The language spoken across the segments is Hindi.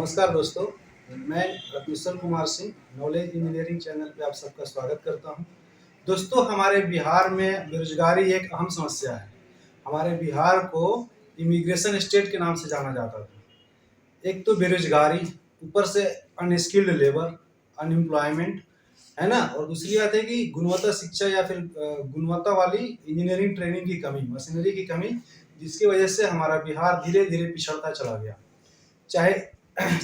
नमस्कार दोस्तों, मैं Ratneshwar Kumar Singh knowledge engineering channel पे आप सबका स्वागत करता हूं। दोस्तों, हमारे बिहार में बेरोजगारी एक अहम समस्या है। हमारे बिहार को इमिग्रेशन स्टेट के नाम से जाना जाता था। एक तो बेरोजगारी, ऊपर से अनस्किल्ड लेबर, अनएम्प्लॉयमेंट, है ना। और दूसरी बात है कि गुणवत्ता शिक्षा या फिर गुणवत्ता वाली इंजीनियरिंग ट्रेनिंग की कमी, मशीनरी की कमी, जिसकी वजह से हमारा बिहार धीरे धीरे पिछड़ता चला गया। चाहे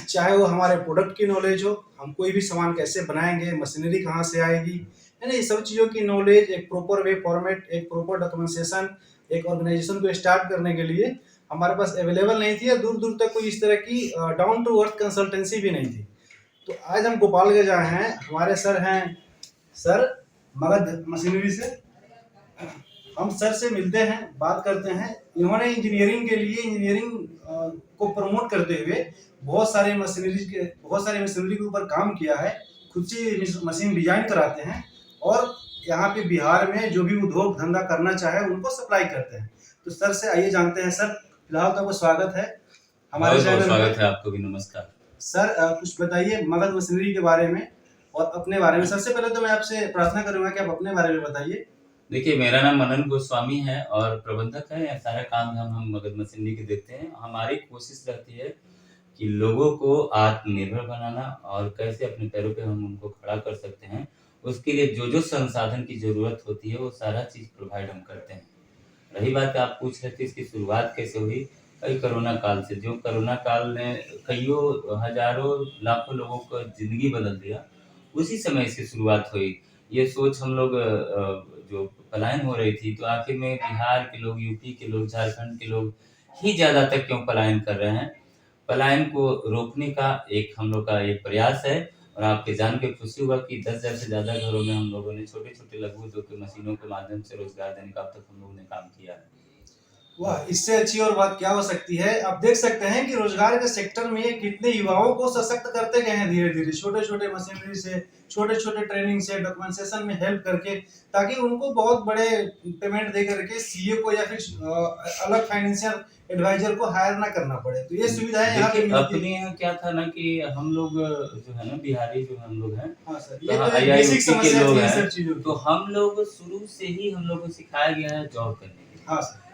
चाहे वो हमारे प्रोडक्ट की नॉलेज हो, हम कोई भी सामान कैसे बनाएंगे, मशीनरी कहाँ से आएगी, है ना, ये सब चीज़ों की नॉलेज, एक प्रॉपर वे फॉर्मेट, एक प्रॉपर डॉक्यूमेंटेशन, एक ऑर्गेनाइजेशन को स्टार्ट करने के लिए हमारे पास अवेलेबल नहीं थी, या दूर दूर तक कोई इस तरह की डाउन टू अर्थ कंसल्टेंसी भी नहीं थी। तो आज हम गोपालगंज आए हैं। हमारे सर हैं सर मगध मशीनरी से। हम सर से मिलते हैं, बात करते हैं। इन्होंने इंजीनियरिंग के लिए, इंजीनियरिंग को प्रमोट करते हुए बहुत सारे मशीनरी के ऊपर काम किया है। खुद से मशीन डिजाइन कराते हैं और यहाँ पे बिहार में जो भी उद्योग धंधा करना चाहे उनको सप्लाई करते हैं। तो सर से आइए जानते हैं। सर, फिलहाल तो आपका स्वागत है हमारे चैनल में। स्वागत है आपको भी, नमस्कार सर। कुछ बताइए मगध मशीनरी के बारे में और अपने बारे में। सबसे पहले तो मैं आपसे प्रार्थना करूंगा कि आप अपने बारे में बताइए। देखिए, मेरा नाम मनन गोस्वामी है और प्रबंधक है। यह सारा काम हम मगध मशीनरी के देखते हैं। हमारी कोशिश रहती है कि लोगों को आत्मनिर्भर बनाना और कैसे अपने पैरों पे हम उनको खड़ा कर सकते हैं, उसके लिए जो जो संसाधन की जरूरत होती है वो सारा चीज प्रोवाइड हम करते हैं। रही बात आप पूछ रहे थे इसकी शुरुआत कैसे हुई, कई कोरोना काल से। जो कोरोना काल ने कईयों हजारों लाखों लोगों को जिंदगी बदल दिया, उसी समय इसकी शुरुआत हुई। ये सोच हम लोग जो पलायन हो रही थी, तो आखिर में बिहार के लोग, यूपी के लोग, झारखंड के लोग ही ज्यादातर क्यों पलायन कर रहे हैं। पलायन को रोकने का एक हम लोग का एक प्रयास है। और आपके जान के खुशी हुआ कि 10,000 से ज्यादा घरों में हम लोगों ने छोटे छोटे लघु उद्योग के मशीनों के माध्यम से रोजगार देने का अब तक हम लोगों ने काम किया है। वाह, इससे अच्छी और बात क्या हो सकती है। आप देख सकते हैं कि रोजगार के सेक्टर में कितने युवाओं को सशक्त करते गए हैं धीरे धीरे, छोटे छोटे मशीनरी से, छोटे छोटे ट्रेनिंग से, डॉक्यूमेंटेशन में हेल्प करके, ताकि उनको बहुत बड़े पेमेंट दे करके सीए को या फिर अलग फाइनेंशियल एडवाइजर को हायर ना करना पड़े। तो ये सुविधाएं यहाँ पे अपने यहाँ क्या था ना कि हम लोग जो है ना, बिहारी जो हम लोग हैं, हाँ सर, ये तो बेसिक समस्या लोग है हैं, चीजों। तो हम लोग शुरू से ही हम लोग को सिखाया गया है जॉब करने के लिए। हाँ सर,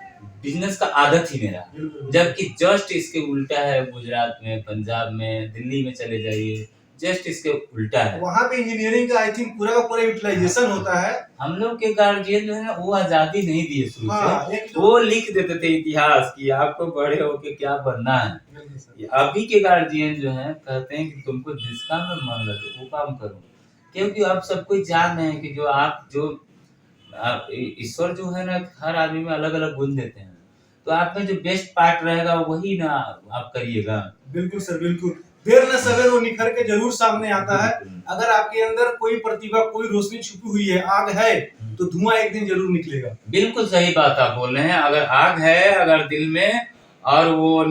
बिजनेस का आदत ही मेरा, जबकि जस्ट इसके उल्टा है। गुजरात में, पंजाब में, दिल्ली में चले जाइए, जस्ट इसके उल्टा है। वहाँ पे इंजीनियरिंग का आई थिंक पूरा का पूरा यूटिलाइजेशन होता है। हम लोग के गार्जियन जो है ना, वो आजादी नहीं दिए शुरू हाँ, से। वो लिख देते थे इतिहास की आपको बड़े होके क्या बनना है। अभी के गार्जियन जो है कहते हैं कि तुमको जिस काम में मन लगे वो काम करो, क्योंकि अब सब कोई जान रहे हैं कि जो ईश्वर जो है ना, हर आदमी में अलग अलग गुण देते हैं। तो आप में जो बेस्ट पार्ट रहेगा वही ना आप करिएगा। बिल्कुल सर, बिल्कुल। देर न सवेर वो निखर के जरूर सामने आता है। अगर आपके अंदर कोई प्रतिभा, कोई रोशनी छुपी हुई है, आग है, तो धुआं एक दिन जरूर निकलेगा। बिल्कुल सही बात आप बोल रहे हैं। अगर आग है अगर दिल में, और वो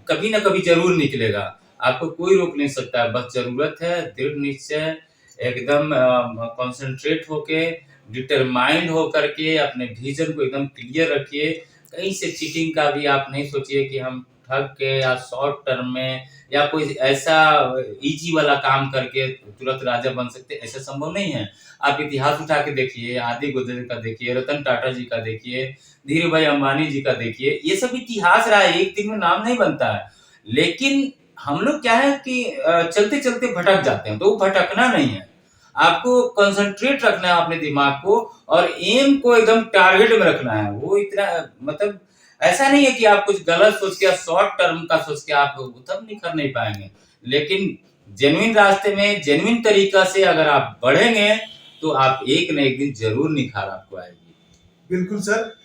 कभी ना कभी जरूर निकलेगा। आपको कोई रोक नहीं सकता। बस जरूरत है दृढ़ निश्चय, एकदम कॉन्सेंट्रेट होके, डिटरमाइंड होकर के अपने विजन को एकदम क्लियर रखिए। कहीं से चीटिंग का भी आप नहीं सोचिए कि हम ठग के या शॉर्ट टर्म में या कोई ऐसा इजी वाला काम करके तुरंत राजा बन सकते, ऐसा संभव नहीं है। आप इतिहास उठा के देखिए, आदि गुजर का देखिए, रतन टाटा जी का देखिए, धीरू भाई अंबानी जी का देखिए। ये सब इतिहास रहा है, एक दिन में नाम नहीं बनता है। लेकिन हम लोग क्या है कि चलते चलते भटक जाते हैं। तो वो भटकना नहीं है, आपको कंसंट्रेट रखना है अपने दिमाग को, और एम को एकदम टारगेट में रखना है। वो इतना मतलब ऐसा नहीं है कि आप कुछ गलत सोच के, शॉर्ट टर्म का सोच के आप तब निखर नहीं पाएंगे। लेकिन जेन्युइन रास्ते में, जेन्युइन तरीका से अगर आप बढ़ेंगे तो आप एक न एक दिन जरूर निखार आपको आएगी। बिल्कुल सर।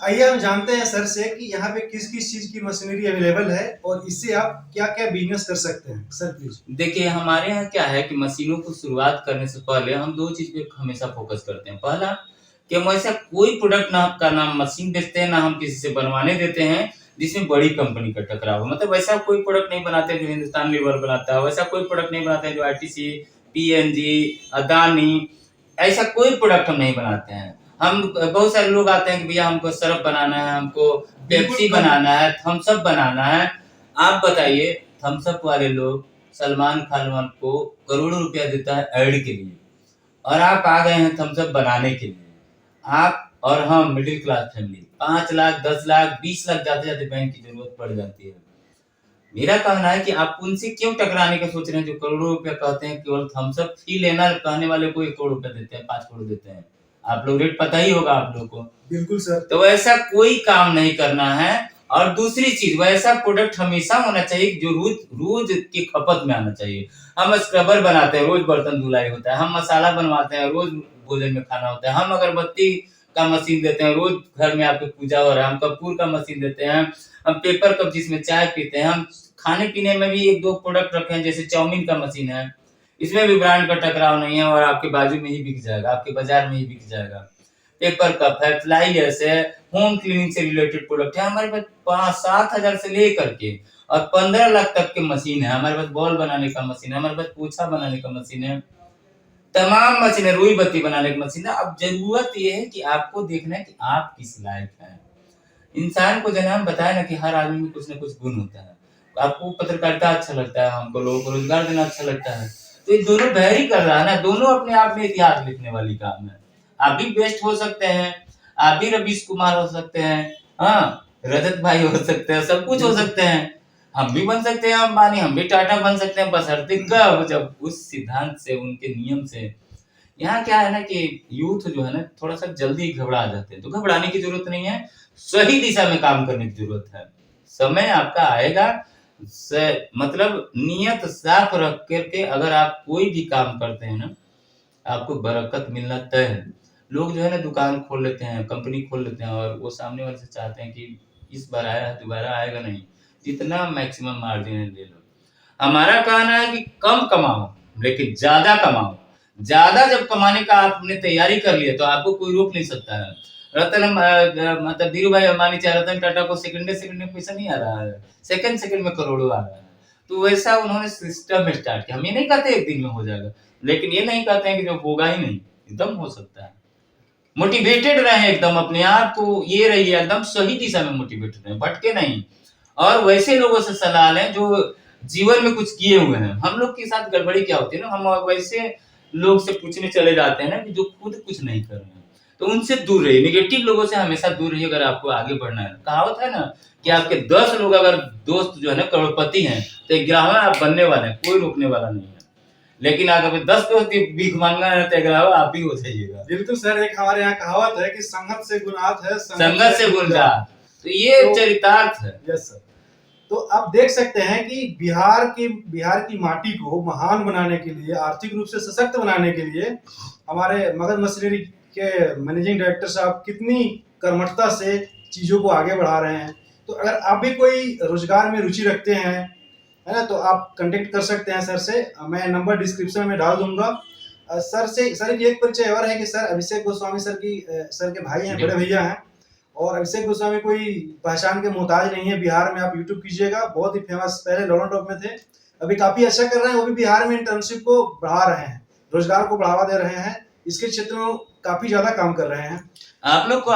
आइए हम जानते हैं सर से कि यहाँ पे किस किस चीज की मशीनरी अवेलेबल है और इससे आप क्या क्या बिजनेस कर सकते हैं। Sir please. देखिए, हमारे यहाँ क्या है कि मशीनों को शुरुआत करने से पहले हम दो चीज पे हमेशा फोकस करते हैं। पहला कि हम ऐसा कोई प्रोडक्ट ना का नाम मशीन बेचते हैं, ना हम किसी से बनवाने देते हैं जिसमें बड़ी कंपनी का टकराव हो। मतलब वैसा कोई प्रोडक्ट नहीं बनाते जो हिंदुस्तान लीवर बनाता है, वैसा कोई प्रोडक्ट नहीं बनाते जो आईटीसी, पीएनजी, अदानी, ऐसा कोई प्रोडक्ट हम नहीं बनाते हैं। हम बहुत सारे लोग आते हैं कि भैया हमको सरफ बनाना है, हमको पेप्सी बनाना है, थम्स अप बनाना है। आप बताइए थम्स अप वाले लोग सलमान खान को करोड़ों रुपया देता है ऐड के लिए, और आप आ गए हैं थम्स अप बनाने के लिए। आप और हम middle class family 5 lakh 10 lakh 20 lakh जाते जाते बैंक की जरूरत पड़ जाती है। मेरा कहना है कि आप उनसे क्यों टकराने का सोच रहे हैं जो करोड़ों रुपया कहते हैं, केवल थम्स अप ही लेना कहने वाले को 1 करोड़ रुपया देते हैं, 5 करोड़ देते हैं। आप लोग रेट पता ही होगा आप लोग को। बिल्कुल सर। तो वैसा कोई काम नहीं करना है। और दूसरी चीज, वैसा प्रोडक्ट हमेशा होना चाहिए जो रोज रोज की खपत में आना चाहिए। हम स्क्रबर बनाते हैं, रोज बर्तन धुलाई होता है। हम मसाला बनवाते हैं, रोज भोजन में खाना होता है। हम अगरबत्ती का मशीन देते हैं, रोज घर में आपके पूजा हो रहा है। हम कपूर का मशीन देते हैं। हम पेपर कप जिसमें चाय पीते हैं। हम खाने पीने में भी 1-2 प्रोडक्ट रखे हैं, जैसे चाउमीन का मशीन है, इसमें भी ब्रांड का टकराव नहीं है और आपके बाजू में ही बिक जाएगा, आपके बाजार में ही बिक जाएगा। पेपर कप है, फ्लाईलेस है, होम क्लीनिंग से रिलेटेड प्रोडक्ट है। हमारे पास 5-7 हजार से लेकर के और 15 लाख तक के मशीन है। हमारे पास बॉल बनाने का मशीन है, हमारे पास पोछा बनाने का मशीन है, तमाम मशीन है, रुई बत्ती बनाने की मशीन है। अब जरूरत ये है कि आपको देखना है कि आप किस लायक हैं। इंसान को जब हम बताए ना कि हर आदमी में कुछ ना कुछ गुण होता है। आपको पत्रकारिता अच्छा लगता है, हमको लोगों को रोजगार देना अच्छा लगता है, तो ये दोनों वैरी कर रहा है ना। दोनों अपने आप में इतिहास लिखने वाली काम है। आप भी बेस्ट हो सकते हैं, आप भी रवीश कुमार हो सकते हैं, हाँ रजत भाई हो सकते हैं, सब कुछ हो सकते हैं। हम भी बन सकते हैं अंबानी, हम भी टाटा बन सकते हैं, बशर्ते कब, जब उस सिद्धांत से, उनके नियम से। यहाँ क्या है ना कि यूथ जो है ना थोड़ा सा जल्दी घबरा जाते हैं, तो घबराने की जरूरत नहीं है, सही दिशा में काम करने की जरूरत है। समय आपका आएगा, मतलब नियत साफ रख करके अगर आप कोई भी काम करते हैं ना, आपको बरकत मिलना तय है। लोग जो है ना दुकान खोल लेते हैं, कंपनी खोल लेते हैं और वो सामने वाले से चाहते हैं कि इस बार आया है, दोबारा आएगा नहीं, जितना मैक्सिमम मार्जिन है ले लो। हमारा कहना है कि कम कमाओ लेकिन ज्यादा कमाओ। ज्यादा जब कमाने का आपने तैयारी कर लिया तो आपको कोई रोक नहीं सकता है। मतलब धीरू भाई अंबानी चाहे रतन टाटा को सेकंड पैसा नहीं आ रहा है, सेकंड में करोड़ों आ रहा है। तो वैसा उन्होंने सिस्टम स्टार्ट किया। हम ये नहीं कहते 1 दिन में हो जाएगा, लेकिन ये नहीं कहते हैं कि जो होगा ही नहीं, एकदम हो सकता है। मोटिवेटेड रहे एकदम, अपने आप को ये रहिए एकदम सही दिशा में मोटिवेटेड रहे, भटके नहीं। और वैसे लोगों से सलाह लें जो जीवन में कुछ किए हुए हैं। हम लोग के साथ गड़बड़ी क्या होती है ना, हम वैसे लोग से पूछने चले जाते हैं ना कि जो खुद कुछ नहीं कर रहे हैं, तो उनसे दूर रहिए। नेगेटिव लोगों से हमेशा दूर रहिए अगर आपको आगे बढ़ना है। कहावत है ना कि आपके 10 लोग अगर दोस्त जो है ना करोड़पति हैं, तो 11वां आप बनने वाले हैं, कोई रोकने वाला नहीं है। लेकिन अगर 10 दोस्त भीख मांगना है तो 11वां आप ही हो जाइएगा। बिल्कुल सर, एक हमारे यहाँ कहावत है कि संगत से गुनात है, संगत से गुंजात। तो ये चरितार्थ है। Yes sir. तो आप देख सकते हैं कि बिहार की माटी को महान बनाने के लिए, आर्थिक रूप से सशक्त बनाने के लिए हमारे मगध मशीनरी के मैनेजिंग डायरेक्टर साहब कितनी कर्मठता से चीजों को आगे बढ़ा रहे हैं। तो अगर आप भी कोई रोजगार में रुचि रखते हैं, है ना, तो आप कांटेक्ट कर सकते हैं सर से। मैं नंबर डिस्क्रिप्शन में डाल दूंगा। सर की एक परिचय और है कि सर अभिषेक गोस्वामी सर के भाई हैं, बड़े भैया हैं। और अभिषेक गोस्वामी कोई पहचान के मोहताज नहीं है। बिहार में आप यूट्यूब कीजिएगा, बहुत ही फेमस, पहले लॉन टॉप में थे, अभी काफी अच्छा कर रहे हैं। वो भी बिहार में इंटर्नशिप को बढ़ा रहे हैं, रोजगार को बढ़ावा दे रहे हैं, इसके क्षेत्र में काफी ज्यादा काम कर रहे हैं। आप लोग को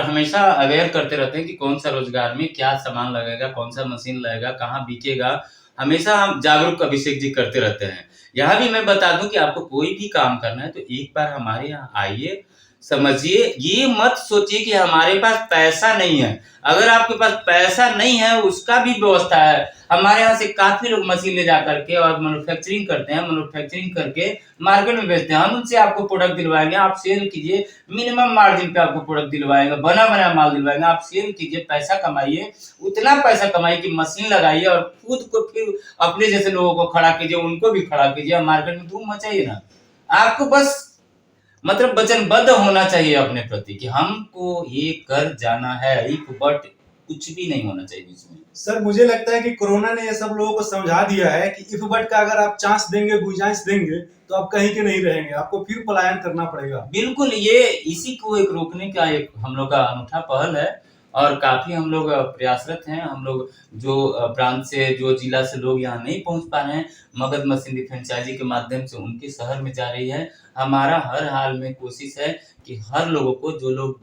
हमेशा अवेयर करते रहते हैं कि कौन सा रोजगार में क्या सामान लगेगा, कौन सा मशीन लगेगा, कहाँ बिकेगा। हमेशा हम जागरूक अभिषेक जी करते रहते हैं। यहाँ भी मैं बता दूं कि आपको कोई भी काम करना है तो एक बार हमारे यहाँ आइए, समझिए। ये मत सोचिए कि हमारे पास पैसा नहीं है। अगर आपके पास पैसा नहीं है उसका भी व्यवस्था है। हमारे यहाँ से काफी लोग मशीन ले जा करके और मैन्युफैक्चरिंग करते हैं, मैन्युफैक्चरिंग करके मार्केट में बेचते हैं। हम उनसे आपको प्रोडक्ट दिलवाएंगे, आप सेल कीजिए, मिनिमम मार्जिन पे आपको प्रोडक्ट दिलवाएंगे, बना बनाया माल दिलवाएंगे। आप सेल कीजिए, पैसा कमाइए, उतना पैसा कमाइए कि मशीन लगाइए और खुद को फिर अपने जैसे लोगों को खड़ा कीजिए, उनको भी खड़ा कीजिए, मार्केट में धूम मचाइए ना। आपको बस मतलब वचनबद्ध होना चाहिए अपने प्रति कि हमको ये कर जाना है, बट कुछ भी नहीं होना चाहिए इसमें। सर मुझे लगता है कि कोरोना ने ये सब लोगों को समझा दिया है कि इफ बट का अगर आप चांस देंगे, गुंजाइश देंगे, तो आप कहीं के नहीं रहेंगे, आपको फिर पलायन करना पड़ेगा। बिल्कुल, ये इसी को एक रोकने का एक हम लोग का अनूठा पहल है और काफी हम लोग प्रयासरत हैं। हम लोग जो प्रांत से, जो जिला से लोग यहाँ नहीं पहुंच पा रहे हैं, मगध मशीनरी फ्रेंचाइजी के माध्यम से उनके शहर में जा रही है। हमारा हर हाल में कोशिश है कि हर लोगों को, जो लोग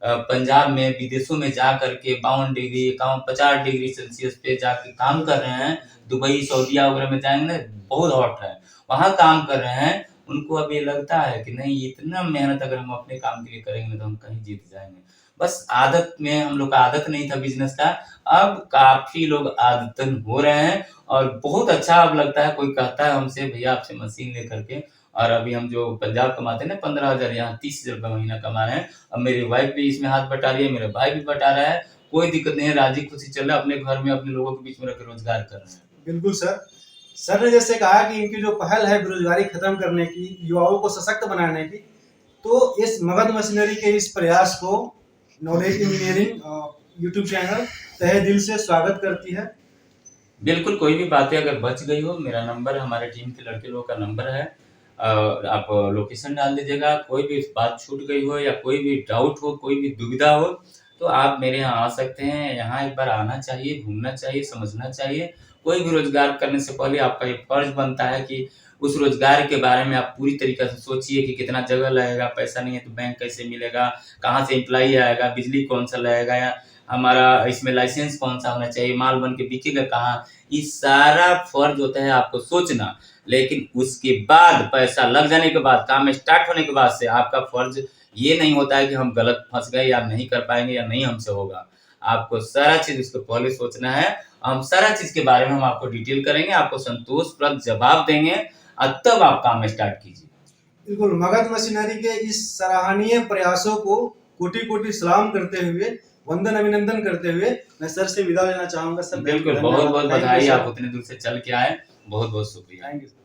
पंजाब में विदेशों में जा करके 52 डिग्री 50 डिग्री सेल्सियस पे जाके काम कर रहे हैं, दुबई सऊदीया वगैरह में जाएंगे ना, बहुत हॉट है, वहाँ काम कर रहे हैं, उनको अब ये लगता है कि नहीं इतना मेहनत अगर हम अपने काम के लिए करेंगे तो हम कहीं जीत जाएंगे। बस आदत में हम लोग का आदत नहीं था बिजनेस का, अब काफी लोग आदतन हो रहे हैं और बहुत अच्छा अब लगता है। कोई कहता है हमसे भैया आपसे मशीन लेकर के, और अभी हम जो पंजाब कमाते हैं ना 15,000, यहाँ 30,000 रुपये महीना कमा रहे हैं। अब मेरी वाइफ भी इसमें हाथ बटा रही है, मेरा भाई भी बटा रहा है, कोई दिक्कत नहीं है, राजी खुशी चल रहा है, अपने घर में अपने लोगों के बीच में रख रोजगार कर रहे हैं। बिल्कुल सर ने जैसे कहा कि इनकी जो पहल है बेरोजगारी खत्म करने की, युवाओं को सशक्त बनाने की, तो इस मगध मशीनरी के इस प्रयास को नॉलेज इंजीनियरिंग यूट्यूब चैनल तहे दिल से स्वागत करती है। बिल्कुल, कोई भी बातें अगर बच गई हो, मेरा नंबर हमारे टीम के लड़के लोगों का नंबर है, और आप लोकेशन डाल दीजिएगा। कोई भी बात छूट गई हो या कोई भी डाउट हो, कोई भी दुविधा हो, तो आप मेरे यहाँ आ सकते हैं। यहाँ एक बार आना चाहिए, घूमना चाहिए, समझना चाहिए। कोई भी रोजगार करने से पहले आपका ये फर्ज बनता है कि उस रोजगार के बारे में आप पूरी तरीके से सोचिए कि कितना जगह लगेगा, पैसा नहीं है तो बैंक कैसे मिलेगा, कहाँ से एम्प्लॉई आएगा, बिजली कौन सा लगेगा, या हमारा इसमें लाइसेंस कौन सा होना चाहिए, माल बन के बिकेगा कहाँ। ये सारा फर्ज होता है आपको सोचना, लेकिन उसके बाद पैसा लग जाने के बाद, काम स्टार्ट होने के बाद से आपका फर्ज ये नहीं होता है कि हम गलत फंस गए या नहीं कर पाएंगे या नहीं हमसे होगा। आपको सारा चीज उसको पहले सोचना है। हम सारा चीज के बारे में हम आपको डिटेल करेंगे, आपको संतोषप्रद जवाब देंगे, और तब आप काम स्टार्ट कीजिए। बिल्कुल, मगध मशीनरी के इस सराहनीय प्रयासों को कोटि कोटि सलाम करते हुए, वंदन अभिनंदन करते हुए मैं सर से विदा लेना चाहूंगा। सर बिल्कुल, बहुत बहुत बधाई, आप उतने दूर से चल के आए, बहुत बहुत शुक्रिया। Thank you.